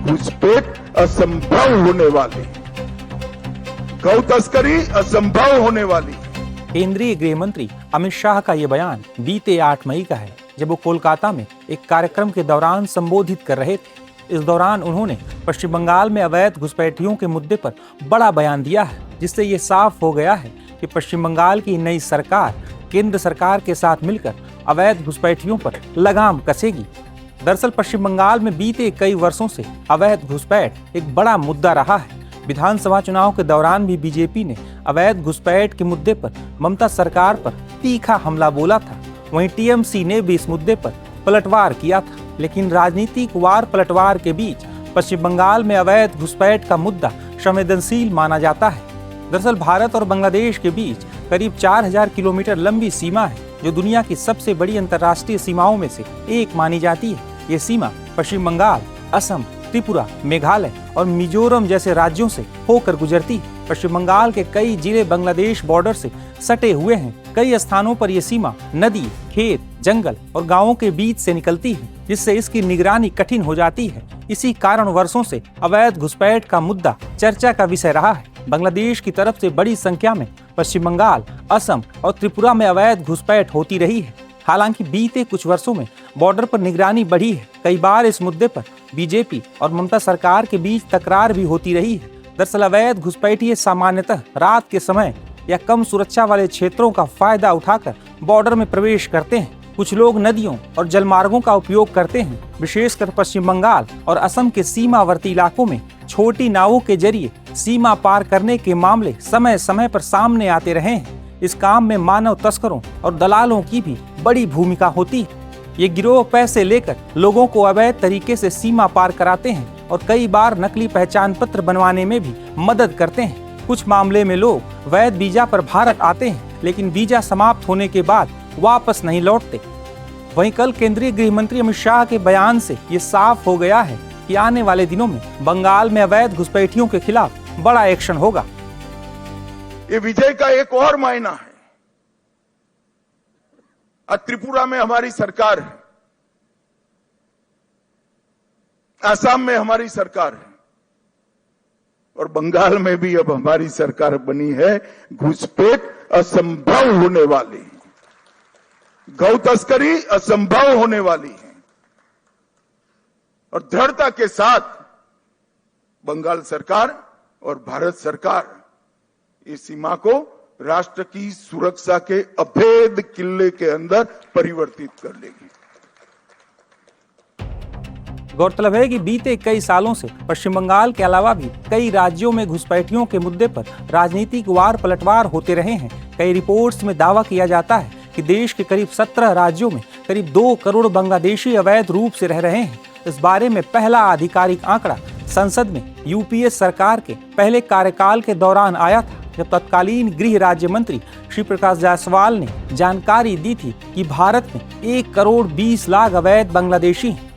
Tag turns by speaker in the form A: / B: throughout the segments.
A: घुसपैठ असंभव होने वाली, गौ तस्करी असंभव होने वाली।
B: केंद्रीय गृह मंत्री अमित शाह का ये बयान बीते 8 मई का है, जब वो कोलकाता में एक कार्यक्रम के दौरान संबोधित कर रहे थे। इस दौरान उन्होंने पश्चिम बंगाल में अवैध घुसपैठियों के मुद्दे पर बड़ा बयान दिया है, जिससे ये साफ हो गया है कि पश्चिम बंगाल की नई सरकार केंद्र सरकार के साथ मिलकर अवैध घुसपैठियों पर लगाम कसेगी। दरअसल पश्चिम बंगाल में बीते कई वर्षों से अवैध घुसपैठ एक बड़ा मुद्दा रहा है। विधानसभा चुनाव के दौरान भी बीजेपी ने अवैध घुसपैठ के मुद्दे पर ममता सरकार पर तीखा हमला बोला था। वहीं टीएमसी ने भी इस मुद्दे पर पलटवार किया था, लेकिन राजनीतिक वार पलटवार के बीच पश्चिम बंगाल में अवैध घुसपैठ का मुद्दा संवेदनशील माना जाता है। दरअसल भारत और बांग्लादेश के बीच करीब 4000 किलोमीटर लंबी सीमा है, जो दुनिया की सबसे बड़ी अंतर्राष्ट्रीय सीमाओं में से एक मानी जाती है। ये सीमा पश्चिम बंगाल, असम, त्रिपुरा, मेघालय और मिजोरम जैसे राज्यों से होकर गुजरती है। पश्चिम बंगाल के कई जिले बांग्लादेश बॉर्डर से सटे हुए हैं। कई स्थानों पर यह सीमा नदी, खेत, जंगल और गांवों के बीच से निकलती है, जिससे इसकी निगरानी कठिन हो जाती है। इसी कारण वर्षों से अवैध घुसपैठ का मुद्दा चर्चा का विषय रहा है। बांग्लादेश की तरफ से बड़ी संख्या में पश्चिम बंगाल, असम और त्रिपुरा में अवैध घुसपैठ होती रही है। हालांकि बीते कुछ वर्षों में बॉर्डर पर निगरानी बढ़ी है। कई बार इस मुद्दे पर बीजेपी और ममता सरकार के बीच तकरार भी होती रही है। दरअसल अवैध घुसपैठिए सामान्यतः रात के समय या कम सुरक्षा वाले क्षेत्रों का फायदा उठाकर बॉर्डर में प्रवेश करते हैं। कुछ लोग नदियों और जलमार्गों का उपयोग करते हैं। विशेषकर पश्चिम बंगाल और असम के सीमावर्ती इलाकों में छोटी नावों के जरिए सीमा पार करने के मामले समय समय पर सामने आते रहे हैं। इस काम में मानव तस्करों और दलालों की भी बड़ी भूमिका होती है। ये गिरोह पैसे लेकर लोगों को अवैध तरीके से सीमा पार कराते हैं और कई बार नकली पहचान पत्र बनवाने में भी मदद करते हैं। कुछ मामले में लोग वैध वीजा पर भारत आते हैं, लेकिन वीजा समाप्त होने के बाद वापस नहीं लौटते। वहीं कल केंद्रीय गृह मंत्री अमित शाह के बयान से ये साफ हो गया है कि आने वाले दिनों में बंगाल में अवैध घुसपैठियों के खिलाफ बड़ा एक्शन होगा।
A: ये विजय का एक और मायना है। त्रिपुरा में हमारी सरकार है, असम में हमारी सरकार है और बंगाल में भी अब हमारी सरकार बनी है। घुसपैठ असंभव होने वाली, गौ तस्करी असंभव होने वाली है और दृढ़ता के साथ बंगाल सरकार और भारत सरकार इस सीमा को राष्ट्र की सुरक्षा के अभेद किले के अंदर परिवर्तित कर लेगी।
B: गौरतलब है कि बीते कई सालों से पश्चिम बंगाल के अलावा भी कई राज्यों में घुसपैठियों के मुद्दे पर राजनीतिक वार पलटवार होते रहे हैं। कई रिपोर्ट्स में दावा किया जाता है कि देश के करीब 17 राज्यों में करीब 2 करोड़ बांग्लादेशी अवैध रूप से रह रहे हैं। इस बारे में पहला आधिकारिक आंकड़ा संसद में यूपीए सरकार के पहले कार्यकाल के दौरान आया था, जब तत्कालीन गृह राज्य मंत्री श्री प्रकाश जायसवाल ने जानकारी दी थी कि भारत में 1 करोड़ 20 लाख अवैध बांग्लादेशी हैं।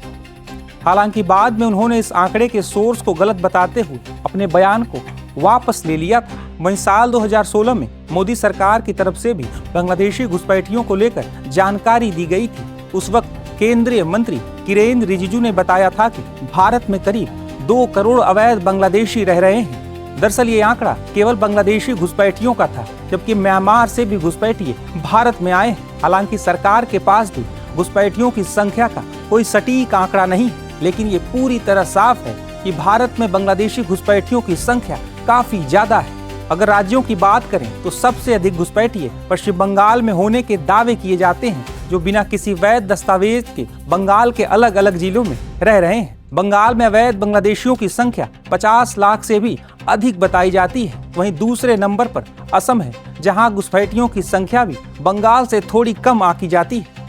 B: हालांकि बाद में उन्होंने इस आंकड़े के सोर्स को गलत बताते हुए अपने बयान को वापस ले लिया था। वहीं साल 2016 में मोदी सरकार की तरफ से भी बांग्लादेशी घुसपैठियों को लेकर जानकारी दी गई थी। उस वक्त केंद्रीय मंत्री किरेन रिजिजू ने बताया था कि भारत में करीब 2 करोड़ अवैध बांग्लादेशी रह रहे हैं। दरअसल ये आंकड़ा केवल बांग्लादेशी घुसपैठियों का था, जबकि म्यांमार से भी घुसपैठिए भारत में आए हैं। हालांकि सरकार के पास भी घुसपैठियों की संख्या का कोई सटीक आंकड़ा नहीं, लेकिन ये पूरी तरह साफ है कि भारत में बांग्लादेशी घुसपैठियों की संख्या काफी ज्यादा है। अगर राज्यों की बात करें तो सबसे अधिक घुसपैठिए पश्चिम बंगाल में होने के दावे किए जाते हैं, जो बिना किसी वैध दस्तावेज के बंगाल के अलग अलग जिलों में रह रहे हैं। बंगाल में अवैध बांग्लादेशियों की संख्या 50 लाख से भी अधिक बताई जाती है। वहीं दूसरे नंबर पर असम है, जहां घुसपैठियों की संख्या भी बंगाल से थोड़ी कम आंकी जाती है।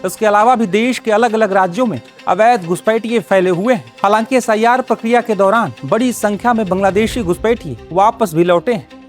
B: इसके अलावा भी देश के अलग अलग राज्यों में अवैध घुसपैठिए फैले हुए हैं। हालांकि एसआईआर प्रक्रिया के दौरान बड़ी संख्या में बांग्लादेशी घुसपैठिए वापस भी लौटे हैं।